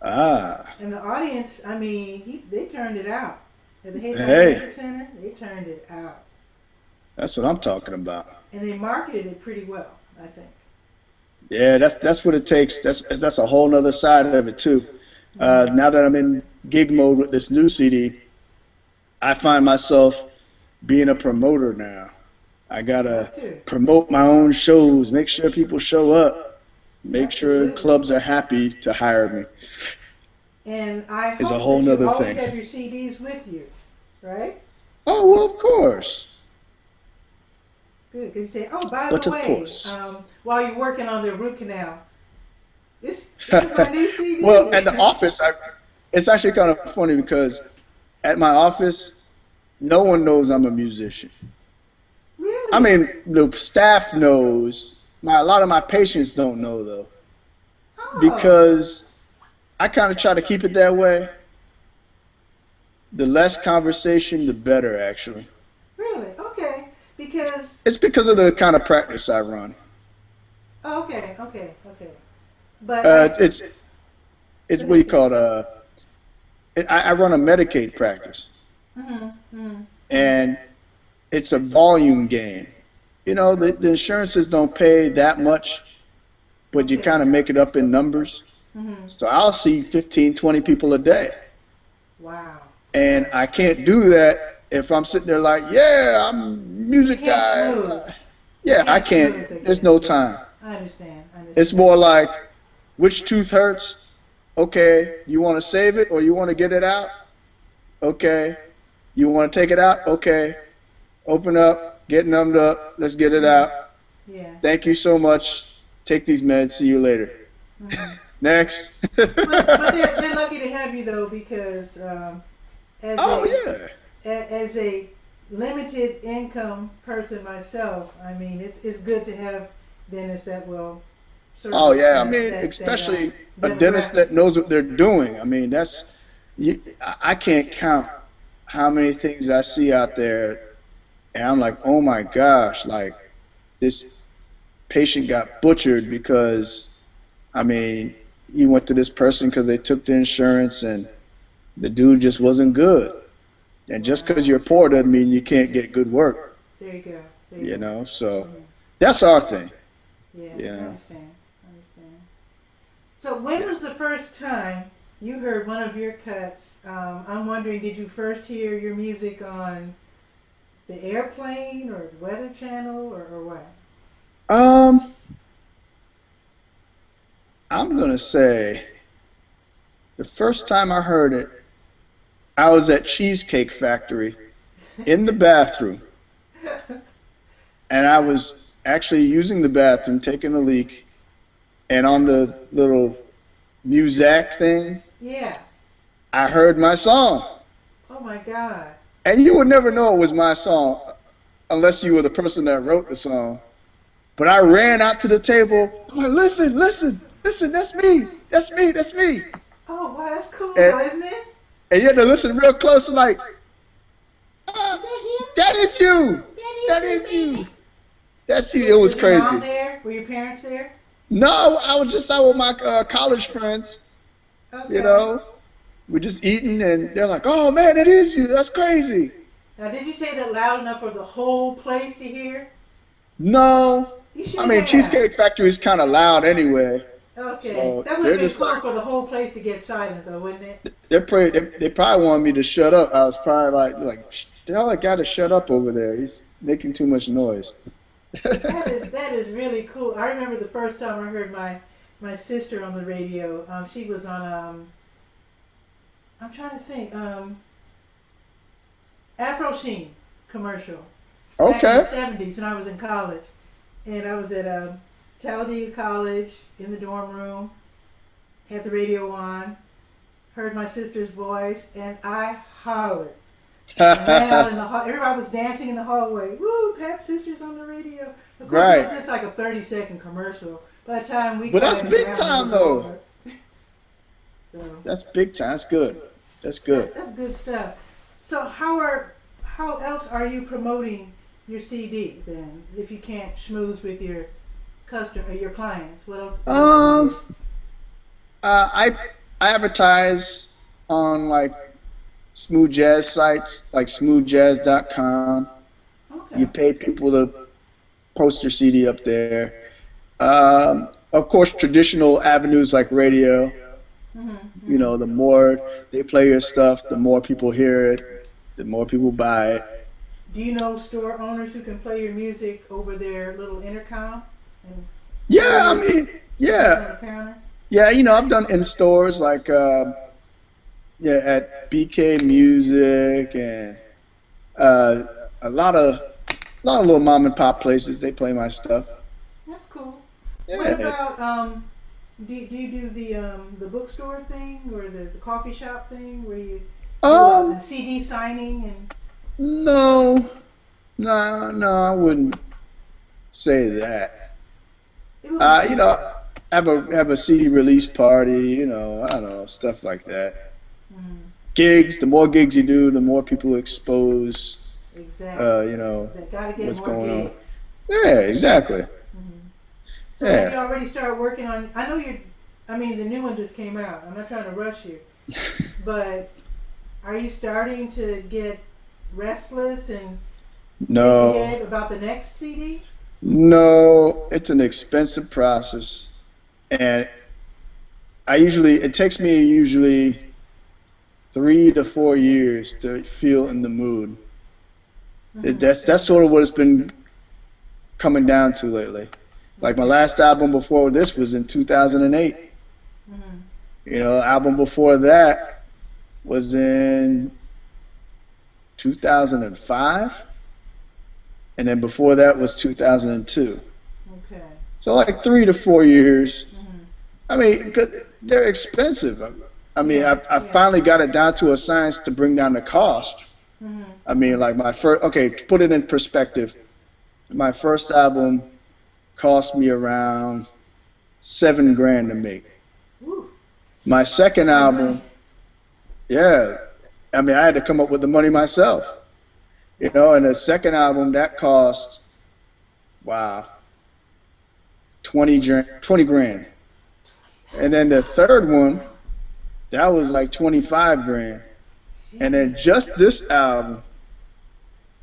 Ah.
And the audience, I mean, they turned it out. At the Hayden
Hey,
Music Center, they turned it out.
that's what I'm talking about.
And they marketed it pretty well, I think.
Yeah, that's what it takes. That's a whole nother side of it too.
Mm-hmm.
Now that I'm in gig mode with this new CD, I find myself being a promoter now. I gotta
Got to.
promote my own shows, make sure people show up, make sure
Absolutely.
clubs are happy to hire me.
And I
Is a
hope
whole
that you
nother
always
thing.
have your CDs with you, right?
Oh, well, of course.
Good. Because you say, oh, by
But
the
of
way,
course.
while you're working on their root canal, this is my new
Well,
CD.
at the office, it's actually kind of funny because at my office, no one knows I'm a musician. I
Really?
mean, the staff knows. A lot of my patients don't know though,
Oh,
because I kind of try to keep it that way. The less conversation, the better, actually.
really? Okay. Because,
It's because of the kind of practice I run.
oh, okay. But I,
It's
go
what you
ahead.
call it. I run a Medicaid practice,
Mm-hmm, mm-hmm.
and it's a volume game. You know, the insurances don't pay that much, but you
Okay.
kind of make it up in numbers.
Mm-hmm.
So I'll see 15, 20 people a day.
Wow.
And I can't do that if I'm sitting there like, yeah, I'm a
You
music
can't
guy.
schmooze. You
Yeah, I
can't
can't.
schmooze, I
There's
guess.
no
Yeah.
time.
I understand. I
It's
understand.
more like, which tooth hurts? Okay, you want to save it or you want to get it out? Okay. You want to take it out? Okay. Open up, get numbed up, let's get it
Mm-hmm.
out.
Yeah.
Thank you so much. Take these meds. See you later.
Mm-hmm.
Next.
But they're lucky to have you though, because as
Oh
a
yeah.
as a limited income person myself, I mean it's good to have dentists that will
Oh
service
yeah. I mean,
that
especially a dentist
demographic.
that knows what they're doing. I mean, I can't count how many things I see out there, and I'm like, oh my gosh, like this patient got butchered because, I mean, he went to this person because they took the insurance, and the dude just wasn't good. And just because
Wow.
you're poor doesn't mean you can't get good work,
There you go. There you
you
go.
know. So
Mm.
that's our thing,
Yeah,
you
I
know.
understand. I understand. So when
Yeah.
was the first time you heard one of your cuts? I'm wondering, did you first hear your music on the airplane or the Weather Channel or what?
Um, I'm gonna say the first time I heard it, I was at Cheesecake Factory in the bathroom, and I was actually using the bathroom, taking a leak, and on the little Muzak thing,
Yeah.
I heard my song.
Oh my God.
And you would never know it was my song unless you were the person that wrote the song. But I ran out to the table. I'm like, listen, listen, listen, that's me. That's me. That's me.
Oh wow, that's cool
And,
though, isn't it?
and you had to listen real close and like, ah,
Is that him?
that is you.
That
That
is him,
is you.
baby.
That's you. It was
Was your mom
crazy.
there? Were your parents there?
No, I was just out with my college friends, you
Okay.
know. We're just eating and they're like, oh man, it is you. That's crazy.
Now, did you say that loud enough for the whole place to hear?
No.
You should
I mean,
have.
Cheesecake Factory is kind of loud anyway.
Okay.
So
That would have
they're
been
just
cool
like,
for the whole place to get silent, though, wouldn't it?
they probably wanted me to shut up. I was probably tell that guy to shut up over there. He's making too much noise.
That is really cool. I remember the first time I heard my sister on the radio. She was on I'm trying to think Afro Sheen commercial back in the
Okay.
'70s when I was in college. and I was at Talladega College in the dorm room, had the radio on, heard my sister's voice, and I hollered. And ran out in the hall. Everybody was dancing in the hallway. Woo, Pat's sister's on the radio. Of course, it
Right.
was just like a 30-second commercial. By the time we
But that's
quieted
big
down, it
time,
was
though.
over. So
That's big time. That's good. That's good.
that's good stuff. So how else are you promoting your CD then? If you can't schmooze with your customer or your clients, what else?
Um, I advertise on like smooth jazz sites, like smoothjazz.com.
Okay.
You pay people to post your CD up there. Of course, traditional avenues like radio. You know, the more they play your stuff, the more people hear it, the more people buy it.
Do you know store owners who can play your music over their little intercom? And
Yeah, I mean,
on
yeah,
the counter?
yeah. You know, I've done in stores like yeah, at BK Music and a lot of little mom and pop places. They play my stuff.
That's cool. What
Yeah.
about do you do the bookstore thing or the coffee shop thing where you do
Um,
CD signing and
no, I wouldn't say that.
it would be
You know, have a CD release party. You know, I don't know, stuff like that. Gigs. The more gigs you do, the more people expose.
exactly.
You know,
Gotta get
what's
more
going on.
gigs.
Yeah, exactly.
So
Yeah.
have you already started working on? I know I mean, the new one just came out. I'm not trying to rush you, but are you starting to get restless and
No,
thinking about the next CD?
no, it's an expensive process, and it takes me usually 3 to 4 years to feel in the mood. That's sort of what it's been coming down to lately. Like my last album before this was in 2008. You know, album before that was in 2005, and then before that was 2002.
Okay.
So like 3 to 4 years. I mean, 'cause they're expensive. I mean, I finally got it down to a science to bring down the cost. I mean, like to put it in perspective, my first album cost me around $7,000 to make.
Woo.
My second album, yeah, I mean, I had to come up with the money myself. You know, and the second album that cost, wow, 20 grand. And then the third one, that was like 25 grand. And then just this album,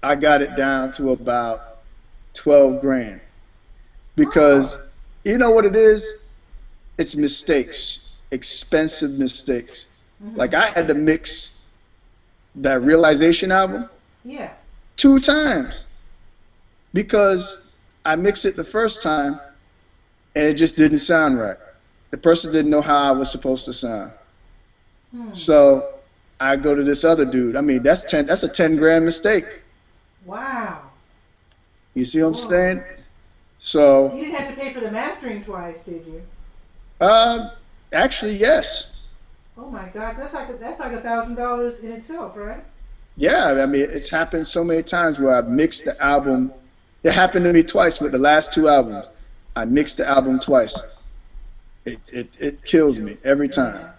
I got it down to about 12 grand. Because you know what it is? It's mistakes, expensive mistakes. Like I had to mix that Realization album
Yeah.
2 times because I mixed it the first time and it just didn't sound right. The person didn't know how I was supposed to sound. So I go to this other dude. I mean, that's a 10 grand mistake.
Wow.
You see what I'm saying? So
You didn't have to pay for the mastering twice, did you?
actually yes.
Oh my God, that's like $1,000 in itself, right?
Yeah, I mean, it's happened so many times where I've mixed the album. It happened to me twice with the last 2 albums. I mixed the album twice. It kills me every time.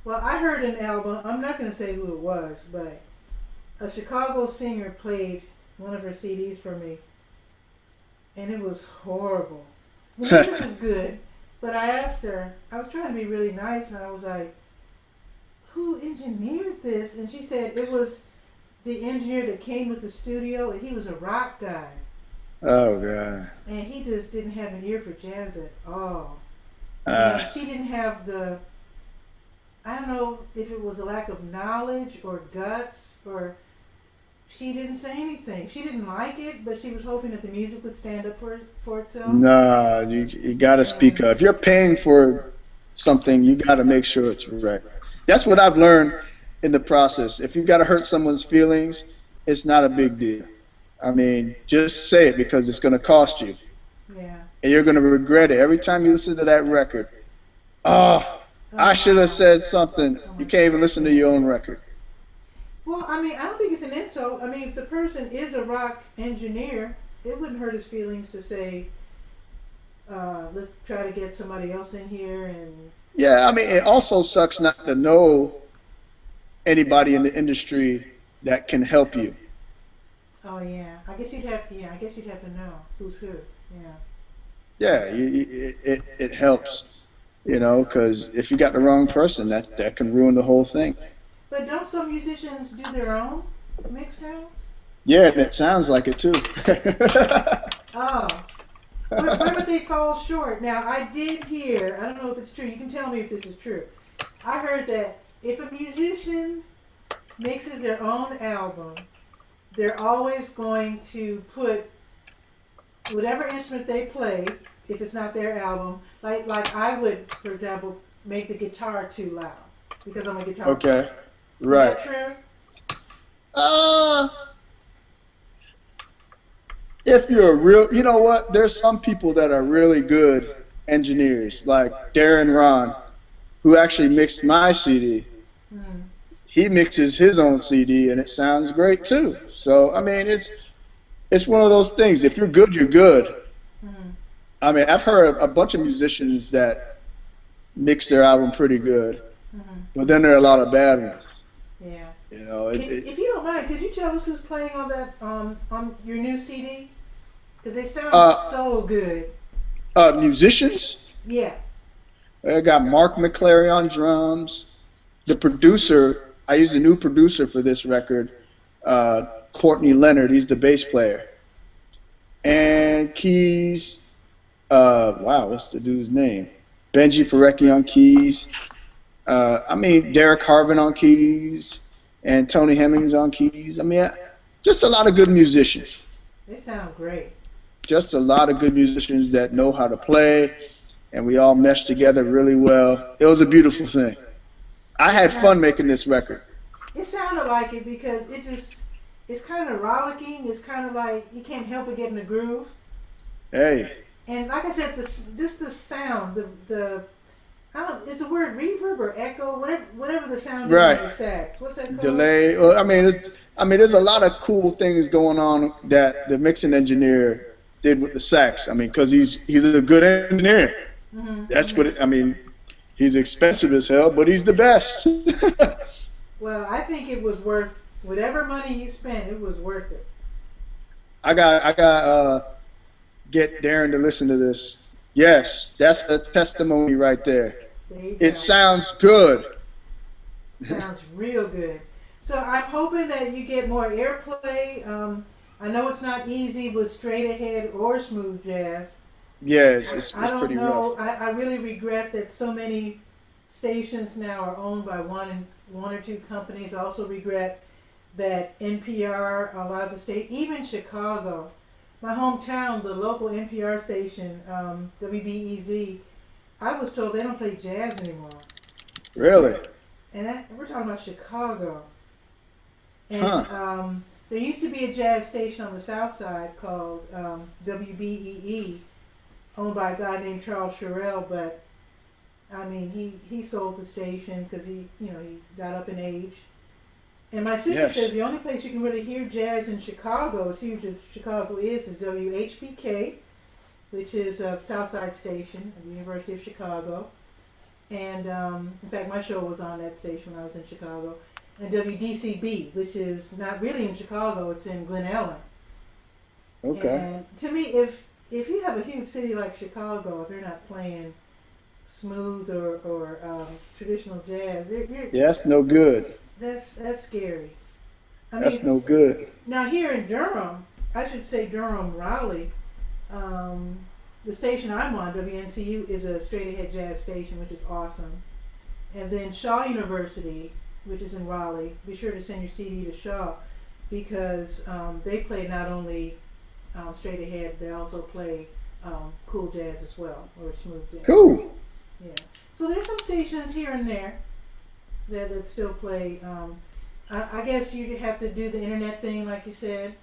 Well, I heard an album. I'm not going to say who it was, but a Chicago singer played one of her CDs for me, and it was horrible. The music was good, but I asked her. I was trying to be really nice, and I was like, "Who engineered this?" And she said it was the engineer that came with the studio, and he was a rock guy.
Oh God.
And he just didn't have an ear for jazz at all. And she didn't have I don't know if it was a lack of knowledge or guts, or she didn't say anything. She didn't like it, but she was hoping that the music would stand up for itself.
No, you got to speak up. If you're paying for something, you got to make sure it's right. That's what I've learned in the process. If you've got to hurt someone's feelings, it's not a big deal. I mean, just say it because it's going to cost you.
Yeah.
and you're gonna regret it every time you listen to that record. Oh,
Oh
I should have
wow.
said something.
Oh
You
my
can't even
God.
listen to your own record.
Well, I mean, I don't think it's an insult. I mean, if the person is a rock engineer, it wouldn't hurt his feelings to say, let's try to get somebody else in here and.
Yeah, I mean, it also sucks not to know anybody in the industry that can help you.
Oh yeah. I guess you'd have. Yeah. I guess you'd have to know who's who. Yeah.
Yeah, it helps, because if you got the wrong person, that can ruin the whole thing.
But don't some musicians do their own mix notes?
Yeah, and it sounds like it too.
Oh. Where would they fall short? Now, I did hear, I don't know if it's true, you can tell me if this is true. I heard that if a musician mixes their own album, they're always going to put whatever instrument they play, if it's not their album, like I would, for example, make the guitar too loud because I'm a guitar player.
Okay,
Is
right.
that true?
Uh, if you're a real, you know what? There's some people that are really good engineers, like Darren Ron, who actually mixed my CD.
Hmm.
He mixes his own CD, and it sounds great too. So I mean, it's one of those things. If you're good, you're good.
Hmm.
I mean, I've heard a bunch of musicians that mix their album pretty good,
Hmm.
but then there are a lot of bad ones.
Yeah.
You know, it
If you don't mind, could you tell us who's playing on that on your new CD? Because they sound
uh,
so good.
musicians.
Yeah.
I got Mark McClary on drums. The producer, I used a new producer for this record, Courtney Leonard. He's the bass player. And keys. Wow, what's the dude's name? Benji Parecki on keys. I mean, Derek Harvin on keys, and Tony Hemmings on keys. I mean, just a lot of good musicians.
They sound great.
Just a lot of good musicians that know how to play, and we all meshed together really well. It was a beautiful thing. I
It
had
sound,
fun making this record.
it sounded like it because it's kind of rollicking. It's kind of like you can't help but get in the groove.
Hey,
And like I said, just the sound, the I don't, is the word reverb or echo, whatever the sound is on
right.
the sax. What's that called?
Delay. Well, there's a lot of cool things going on that the mixing engineer did with the sax. I mean, because he's a good engineer.
Mm-hmm,
That's
mm-hmm.
what I mean. He's expensive as hell, but he's the best.
Well, I think it was worth whatever money you spent. It was worth it.
I got get Darren to listen to this. Yes, that's a testimony right there.
There you
It
go.
sounds good.
Sounds real good. So I'm hoping that you get more airplay. I know it's not easy with straight ahead or smooth jazz.
Yeah, it's
I don't
pretty rough.
know. I really regret that so many stations now are owned by one or two companies. I also regret that NPR, a lot of the state, even Chicago, my hometown, the local NPR station, WBEZ, I was told they don't play jazz anymore.
Really?
And we're talking about Chicago. And
Huh.
there used to be a jazz station on the south side called WBEE, owned by a guy named Charles Sherrill, but I mean, he sold the station because he got up in age. And my sister
Yes.
says the only place you can really hear jazz in Chicago, as huge as Chicago is WHBK, which is a Southside station at the University of Chicago. And in fact, my show was on that station when I was in Chicago. And WDCB, which is not really in Chicago, it's in Glen Ellen.
Okay.
And to me, if you have a huge city like Chicago, if they're not playing smooth or traditional jazz,
Yeah, that's no good.
that's scary. I
That's
mean,
no good.
now here in Durham, I should say Durham, Raleigh, the station I'm on, WNCU, is a straight ahead jazz station, which is awesome. And then Shaw University, which is in Raleigh, be sure to send your CD to Shaw because they play not only straight ahead, they also play cool jazz as well, or smooth jazz.
Cool.
Yeah. So there's some stations here and there that still play. I guess you have to do the internet thing, like you said.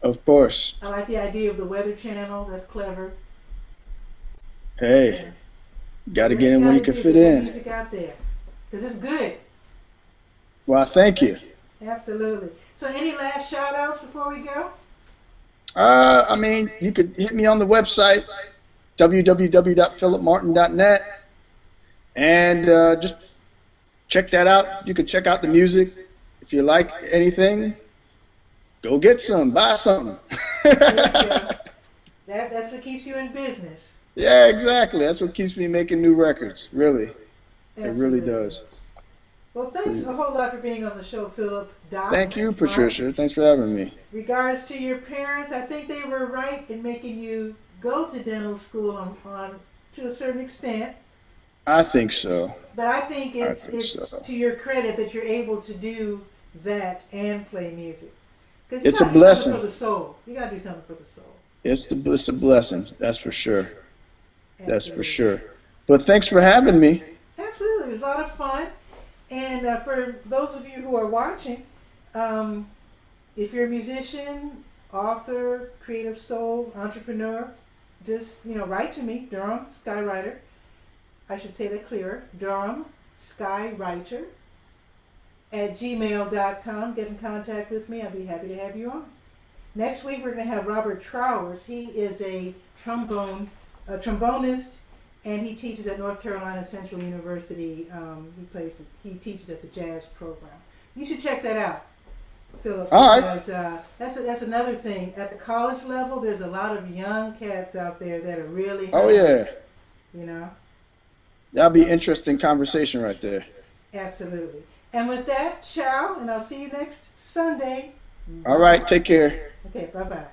Of course.
I like the idea of the Weather Channel. That's clever.
Hey,
Yeah. So
got to
whatever
get
you
in where
got
you
to
can
do,
fit
get that
in.
music out there. Because it's good.
Well, thank you.
Absolutely. So any last shout outs before we go?
I mean, you could hit me on the website, www.phillipmartin.net, and just check that out. You can check out the music. If you like anything, go get some, buy something.
There you go. That's what keeps you in business.
Yeah, exactly. That's what keeps me making new records. Really, it really
Absolutely.
does.
Well, thanks a whole lot for being on the show, Phillip Doc
Thank you,
Martin.
Patricia. Thanks for having me.
Regards to your parents, I think they were right in making you go to dental school on to a certain extent.
I think so.
But I think
I
it's
think
it's
so.
to your credit that you're able to do that and play music. Because you
It's a
gotta do something for
blessing.
the soul. You gotta do something for the soul.
It's a blessing. That's for sure. That's for
Absolutely.
sure. But thanks for having me.
Absolutely. It was a lot of fun. And for those of you who are watching, um, if you're a musician, author, creative soul, entrepreneur, just write to me, Durham Skywriter. I should say that clearer. Durham Skywriter at gmail.com. Get in contact with me. I'd be happy to have you on. Next week we're going to have Robert Trowers. He is a trombonist, and he teaches at North Carolina Central University. He teaches at the jazz program. You should check that out, Phillip,
All right.
because that's another thing. At the college level, there's a lot of young cats out there that are really
Oh
hungry.
yeah.
You know,
That'll be interesting conversation right there.
absolutely. And with that, ciao, and I'll see you next Sunday.
All
Bye
right.
bye.
Take care.
Okay, bye bye.